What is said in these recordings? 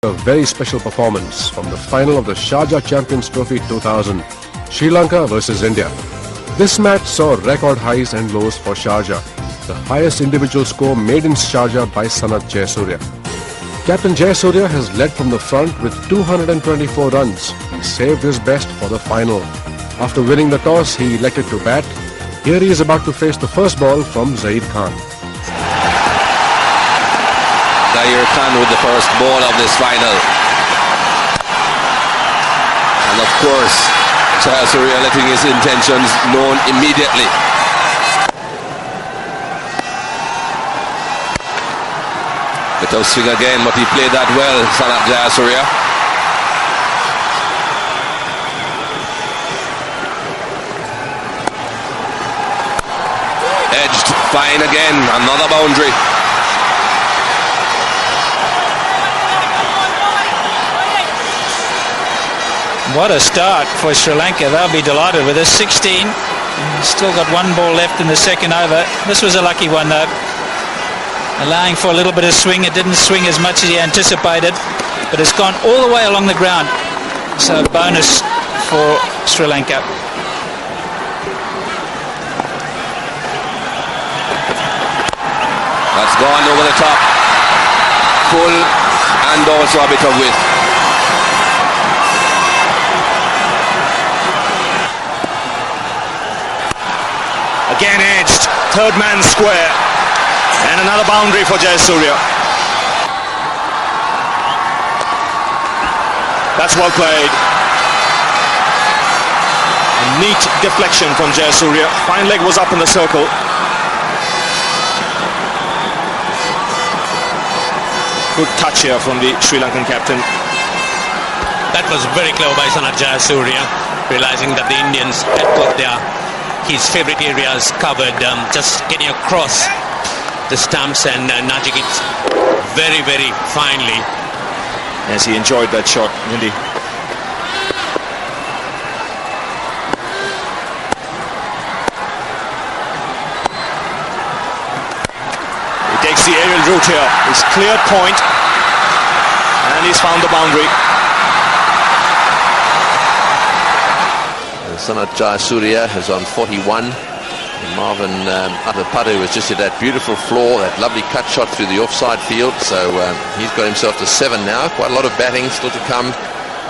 A very special performance from the final of the Sharjah Champions Trophy 2000, Sri Lanka versus India. This match saw record highs and lows for Sharjah, the highest individual score made in Sharjah by Sanath Jayasuriya. Captain Jayasuriya has led from the front with 224 runs. He saved his best for the final. After winning the toss, he elected to bat. Here he is about to face the first ball from Zaid Khan. Zaid Khan with the first ball of this final. And of course, Jayasuriya letting his intentions known immediately. The toe swing again, but he played that well, Sanath Jayasuriya. Edged, fine again, another boundary. What a start for Sri Lanka. They'll be delighted with this. 16. Still got one ball left in the second over. This was a lucky one though. Allowing for a little bit of swing. It didn't swing as much as he anticipated, but it's gone all the way along the ground. So bonus for Sri Lanka. That's gone over the top. Full and also a bit of width. Again edged, third man square, and another boundary for Jayasuriya. That's well played. A neat deflection from Jayasuriya. Fine leg was up in the circle. Good touch here from the Sri Lankan captain. That was very clever by Sanath Jayasuriya, realizing that the Indians had got his favourite areas covered, just getting across the stumps and nudging it very, very finely. Yes, he enjoyed that shot, didn't he? He takes the aerial route here. He's cleared point and he's found the boundary. Sanath Jayasuriya is on 41. Marvin Atapadu was just at that beautiful floor, that lovely cut shot through the offside field. So he's got himself to 7 now. Quite a lot of batting still to come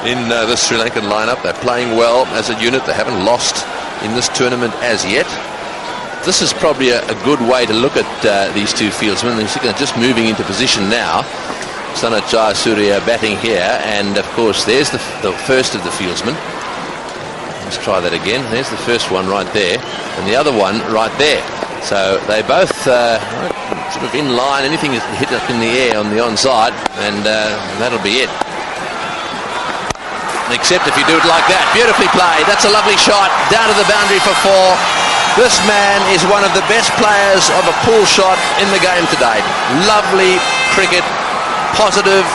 in the Sri Lankan lineup. They're playing well as a unit. They haven't lost in this tournament as yet. This is probably a good way to look at these two fieldsmen. They're just moving into position now. Sanath Jayasuriya batting here, and of course there's the first of the fieldsmen. Let's try that again. There's the first one right there, and the other one right there. So they both sort of in line. Anything is hit up in the air on the onside, and that'll be it. Except if you do it like that. Beautifully played. That's a lovely shot. Down to the boundary for 4. This man is one of the best players of a pull shot in the game today. Lovely cricket. Positive.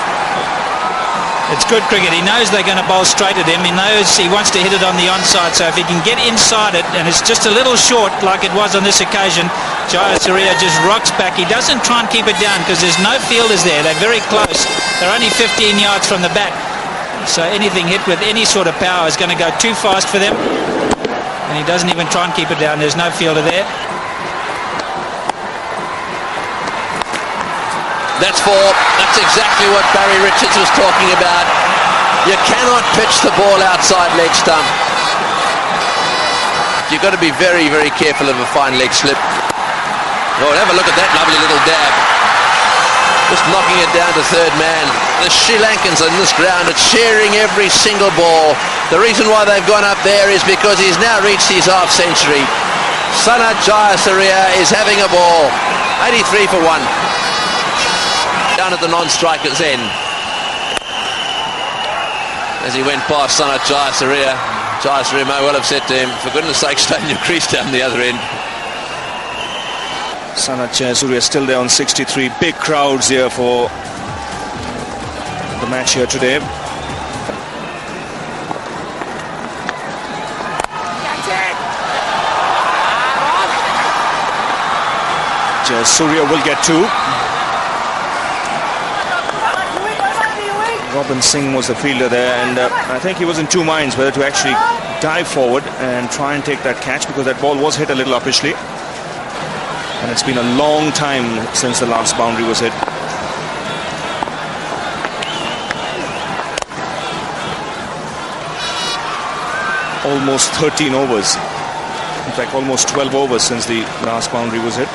It's good cricket. He knows they're going to bowl straight at him. He knows he wants to hit it on the onside. So if he can get inside it, and it's just a little short like it was on this occasion, Jayasuriya just rocks back. He doesn't try and keep it down because there's no fielders there. They're very close. They're only 15 yards from the bat. So anything hit with any sort of power is going to go too fast for them. And he doesn't even try and keep it down. There's no fielder there. That's 4. That's exactly what Barry Richards was talking about. You cannot pitch the ball outside leg stump. You've got to be very, very careful of a fine leg slip. Oh, have a look at that lovely little dab. Just knocking it down to third man. The Sri Lankans on this ground are sharing every single ball. The reason why they've gone up there is because he's now reached his half century. Sanath Jayasuriya is having a ball. 83 for 1. Down at the non-striker's end. As he went past Sanath Jayasuriya, Jayasuriya may well have said to him, for goodness sake, stay in your crease down the other end. Sanath Jayasuriya still there on 63. Big crowds here for the match here today. Jayasuriya will get 2. Robin Singh was the fielder there, and I think he was in two minds whether to actually dive forward and try and take that catch, because that ball was hit a little uppishly, and it's been a long time since the last boundary was hit. Almost 13 overs, in fact almost 12 overs since the last boundary was hit.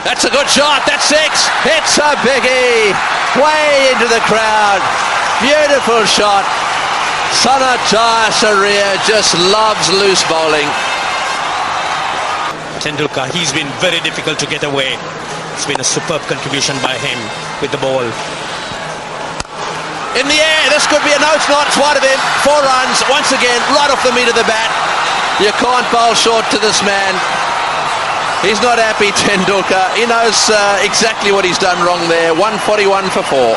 That's a good shot. That's six. It's a biggie. Way into the crowd. Beautiful shot. Sanath Jayasuriya just loves loose bowling. Tendulkar, he's been very difficult to get away. It's been a superb contribution by him with the ball. In the air, this could be a no, it's not. It's wide of him. 4 runs. Once again, right off the meat of the bat. You can't bowl short to this man. He's not happy, Tendulkar. He knows exactly what he's done wrong there. 141 for 4.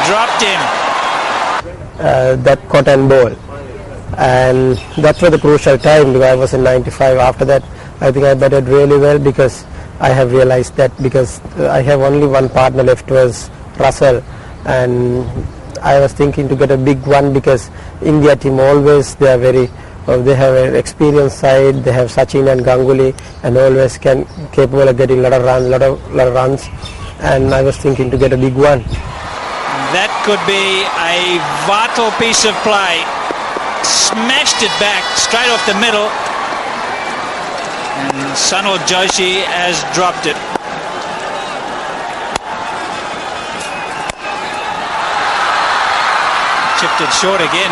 Dropped him. That cotton ball, and that was the crucial time, because I was in 95. After that, I think I batted really well, because I have realized that, because I have only one partner left, was Russell, and I was thinking to get a big one, because India team always they are very they have an experienced side. They have Sachin and Ganguly, and always capable of getting lot of runs, and I was thinking to get a big one. That could be a vital piece of play. Smashed it back straight off the middle, and Sanath Jayasuriya has dropped it. Chipped it short again.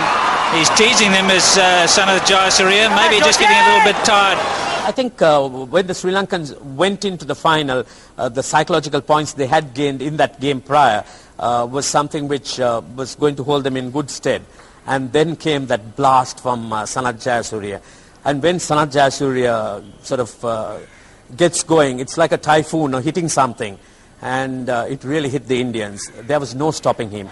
He's teasing them as Sanath Jayasuriya, maybe just getting a little bit tired. I think when the Sri Lankans went into the final, the psychological points they had gained in that game prior was something which was going to hold them in good stead. And then came that blast from Sanath Jayasuriya. And when Sanath Jayasuriya sort of gets going, it's like a typhoon or hitting something. And it really hit the Indians. There was no stopping him.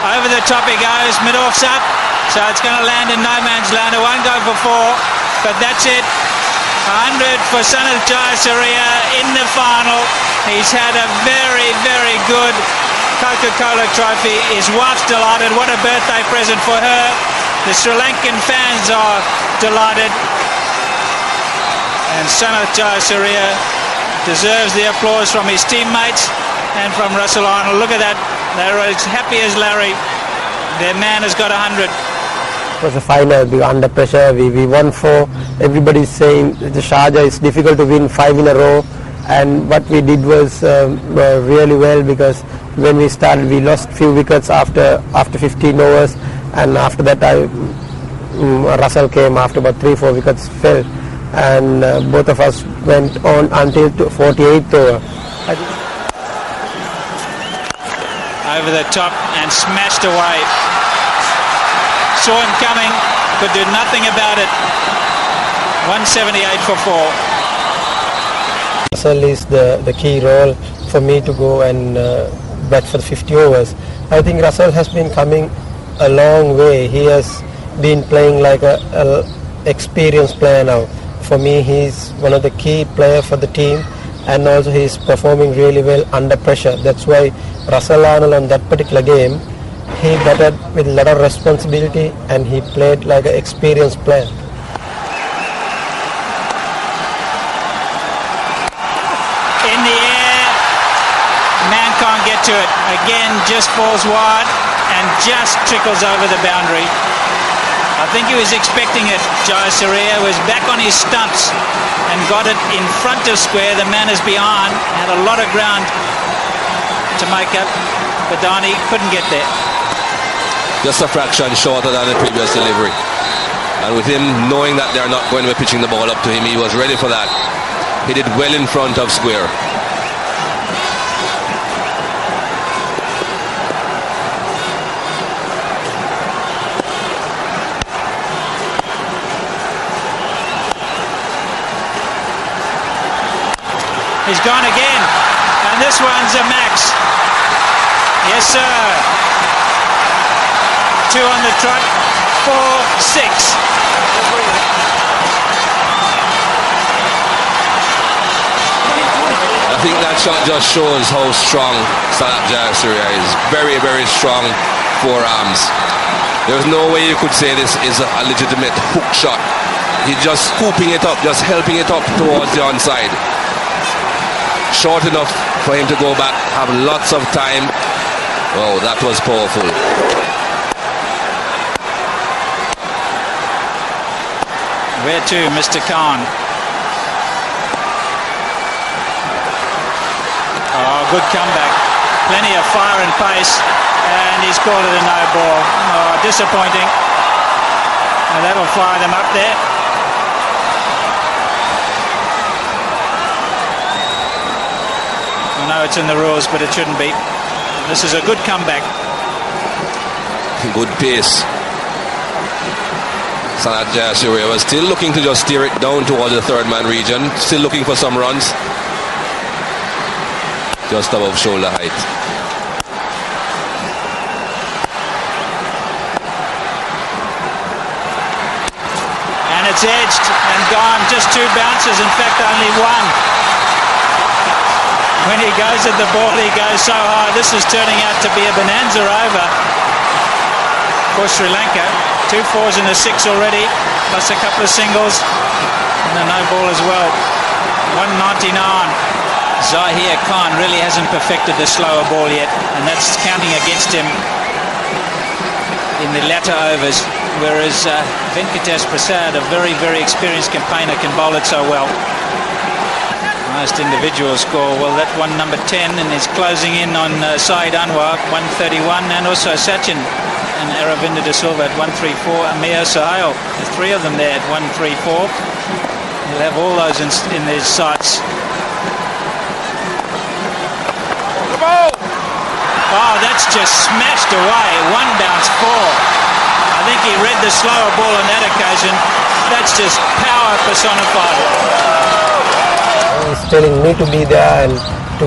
Over the top he goes, mid-off's up, so it's going to land in no man's land. It won't go for 4, but that's it. 100 for Sanath Jayasuriya in the final. He's had a very, very good Coca Cola Trophy. His wife's delighted. What a birthday present for her. The Sri Lankan fans are delighted. And Sanath Jayasuriya deserves the applause from his teammates and from Russell Arnold. Look at that. They're as happy as Larry. Their man has got 100. It was a final. We were under pressure. We won 4. Everybody's saying the Sharjah is difficult to win 5 in a row. And what we did was really well, because when we started, we lost few wickets after 15 overs, and after that, Russell came after about 3-4 wickets fell, and both of us went on until 48th over. Over the top and smashed away. Saw him coming, could do nothing about it. 178 for 4. Russell is the key role for me to go and bat for the 50 overs. I think Russell has been coming a long way. He has been playing like a experienced player now. For me, he's one of the key players for the team, and also he's performing really well under pressure. That's why Russell Arnold on that particular game, he batted with a lot of responsibility, and he played like an experienced player. In the air, man can't get to it. Again, just falls wide and just trickles over the boundary. I think he was expecting it. Jayasuriya was back on his stumps and got it in front of square. The man is behind, had a lot of ground to make up. Badani couldn't get there. Just a fraction shorter than the previous delivery. And with him knowing that they're not going to be pitching the ball up to him, he was ready for that. He did well in front of square. He's gone again, and this one's a max. Yes, sir. 2 on the trot, 4, 6. think that shot just shows how strong Sanath Jayasuriya is. Very, very strong forearms. There's no way you could say this is a legitimate hook shot. He's just scooping it up, just helping it up towards the onside. Short enough for him to go back, have lots of time. Oh, that was powerful. Where to, Mr. Khan? Oh, good comeback. Plenty of fire and pace. And he's called it a no ball. Oh, disappointing. And that'll fire them up there. I know it's in the rules, but it shouldn't be. This is a good comeback. Good pace. Sanath Jayasuriya was still looking to just steer it down towards the third man region. Still looking for some runs. Just above shoulder height. It's edged and gone, just 2 bounces, in fact only 1. When he goes at the ball, he goes so high. This is turning out to be a bonanza over for Sri Lanka. 2 4s and a 6 already, plus a couple of singles and a no ball as well. 199. Zahir Khan really hasn't perfected the slower ball yet, and that's counting against him in the latter overs, whereas Venkatesh Prasad, a very, very experienced campaigner, can bowl it so well. Highest individual score, well, that one number 10, and is closing in on Saeed Anwar, 131, and also Sachin and Aravinda De Silva at 134, Amir Sohail, the 3 of them there at 134. He'll have all those in his sights. Oh, that's just smashed away. 1 bounce 4. I think he read the slower ball on that occasion. That's just power personified. He's telling me to be there and to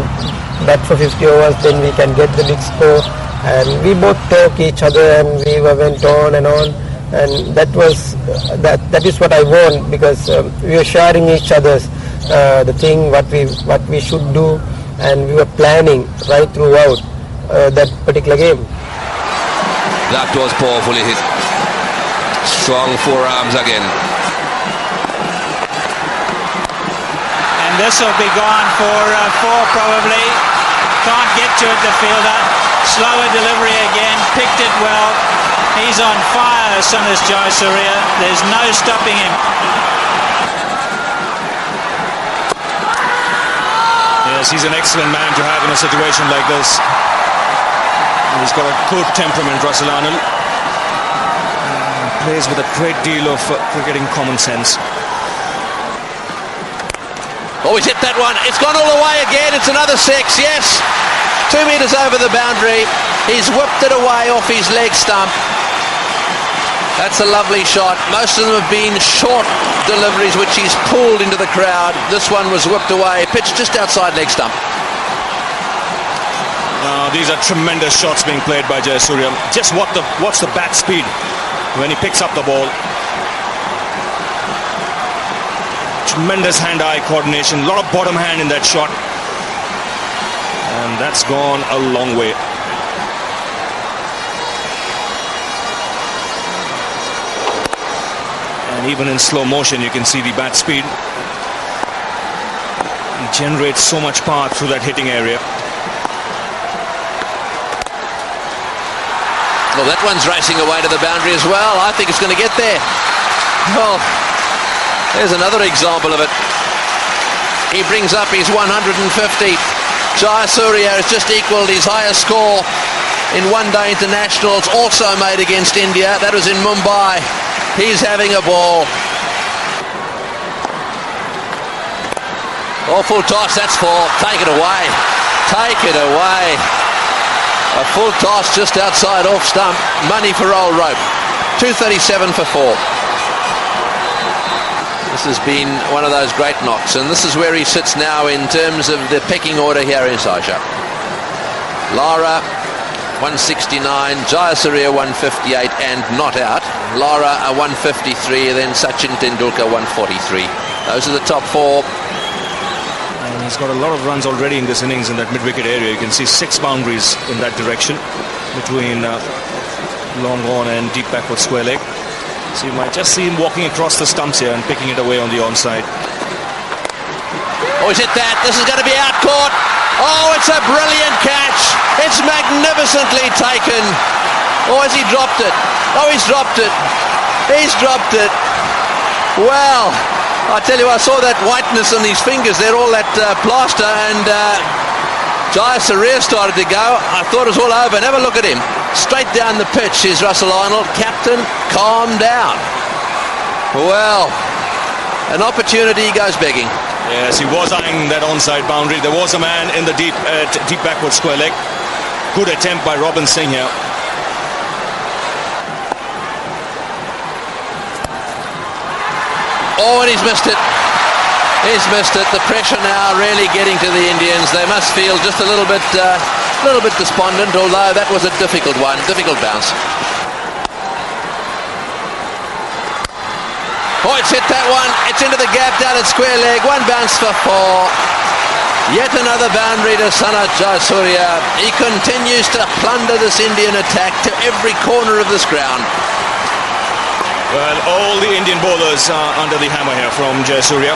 bat for 50 overs, then we can get the big score. And we both talk each other, and we went on and on. And that was that is what I want, because we were sharing each other's the thing what we should do, and we were planning right throughout that particular game. That was powerfully hit. Strong forearms again. And this will be gone for 4 probably. Can't get to it, the fielder. Slower delivery again. Picked it well. He's on fire, Sanath Jayasuriya. There's no stopping him. Yes, he's an excellent man to have in a situation like this. He's got a good temperament, Russell Arnold. Plays with a great deal of cricketing common sense. Oh, he's hit that one. It's gone all the way again. It's another 6, yes. 2 metres over the boundary. He's whipped it away off his leg stump. That's a lovely shot. Most of them have been short deliveries, which he's pulled into the crowd. This one was whipped away, pitched just outside leg stump. These are tremendous shots being played by Jayasuriya. Just watch the bat speed when he picks up the ball. Tremendous hand-eye coordination. A lot of bottom hand in that shot. And that's gone a long way. And even in slow motion, you can see the bat speed. He generates so much power through that hitting area. Well, that one's racing away to the boundary as well. I think it's going to get there. Well, there's another example of it. He brings up his 150. Jayasuriya has just equalled his highest score in one-day internationals, also made against India. That was in Mumbai. He's having a ball. Oh, full toss, that's 4. Take it away. Take it away. A full toss just outside off stump. Money for old rope. 237 for 4. This has been one of those great knocks, and this is where he sits now in terms of the pecking order here in Sharjah. Lara 169, Jayasuriya 158 and not out. Lara a 153, then Sachin Tendulkar 143. Those are the top 4. And He's got a lot of runs already in this innings in that mid-wicket area. You can see 6 boundaries in that direction between long on and deep backward square leg. So you might just see him walking across the stumps here and picking it away on the onside. Oh, is it that? This is going to be out caught. Oh, it's a brilliant catch. It's magnificently taken. Oh, has he dropped it? Oh, he's dropped it. He's dropped it. Well, I tell you, I saw that whiteness on his fingers there, all that plaster, and Jayasuriya started to go. I thought it was all over. And have a look at him. Straight down the pitch is Russell Arnold. Captain, calm down. Well, an opportunity goes begging. Yes, he was eyeing that onside boundary. There was a man in the deep backward square leg. Good attempt by Robin Singh here. Oh, and he's missed it. He's missed it. The pressure now really getting to the Indians. They must feel just a little bit despondent, although that was a difficult one, difficult bounce. Oh, it's hit that one. It's into the gap down at square leg. One bounce for 4. Yet another boundary to Sanath Jayasuriya. He continues to plunder this Indian attack to every corner of this ground. Well, all the Indian bowlers are under the hammer here from Jayasuriya.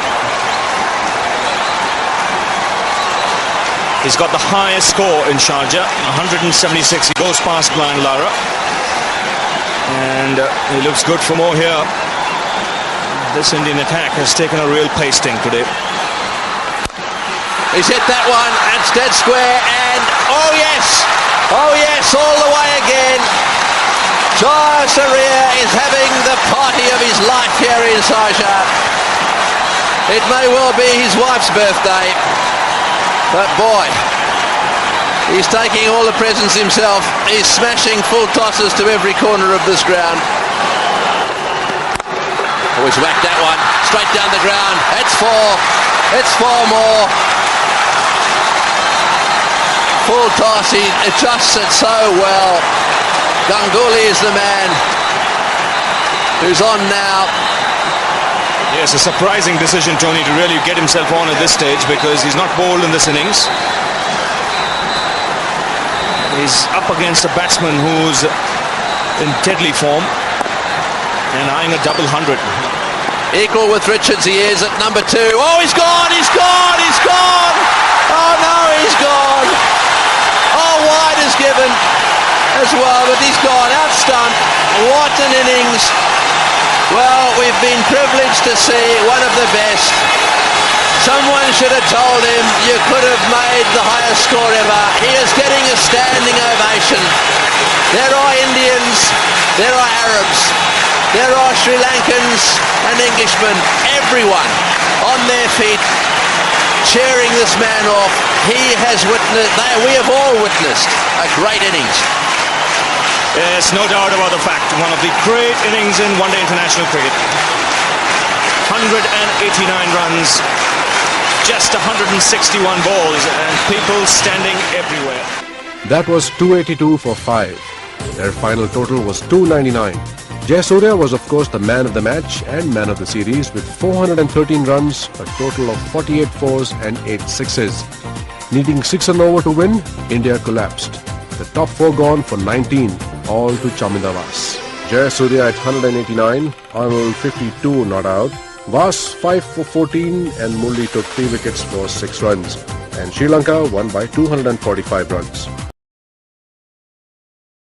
He's got the highest score in Sharjah, 176. He goes past Brian Lara. And he looks good for more here. This Indian attack has taken a real pasting today. He's hit that one. That's dead square. And oh yes, all the way again. Jayasuriya is having the party of his life here in Sharjah. It may well be his wife's birthday, but boy, he's taking all the presents himself. He's smashing full tosses to every corner of this ground. Oh, he's whacked that one straight down the ground. It's 4. It's 4 more. Full toss. He adjusts it so well. Ganguly is the man who's on now. Yes, a surprising decision, Tony, to really get himself on at this stage, because he's not bowled in this innings. He's up against a batsman who's in deadly form and eyeing a double 100. Equal with Richards, he is at number 2. Oh, he's gone, he's gone, he's gone! Oh no, he's gone! Oh, wide is given as well, but he's gone out stump. What an innings. Well, we've been privileged to see one of the best. Someone should have told him you could have made the highest score ever. He is getting a standing ovation. There are Indians, there are Arabs, there are Sri Lankans and Englishmen, everyone on their feet cheering this man off. He has witnessed, we have all witnessed a great innings. Yes, no doubt about the fact. One of the great innings in one-day international cricket. 189 runs, just 161 balls, and people standing everywhere. That was 282 for 5. Their final total was 299. Jayasuriya was of course the man of the match and man of the series with 413 runs, a total of 48 fours and 8 sixes. Needing 6 an over to win, India collapsed. The top 4 gone for 19, all to Chaminda Vas. Jayasuriya at 189, Arnold 52 not out, Vas 5 for 14 and Murli took 3 wickets for 6 runs. And Sri Lanka won by 245 runs.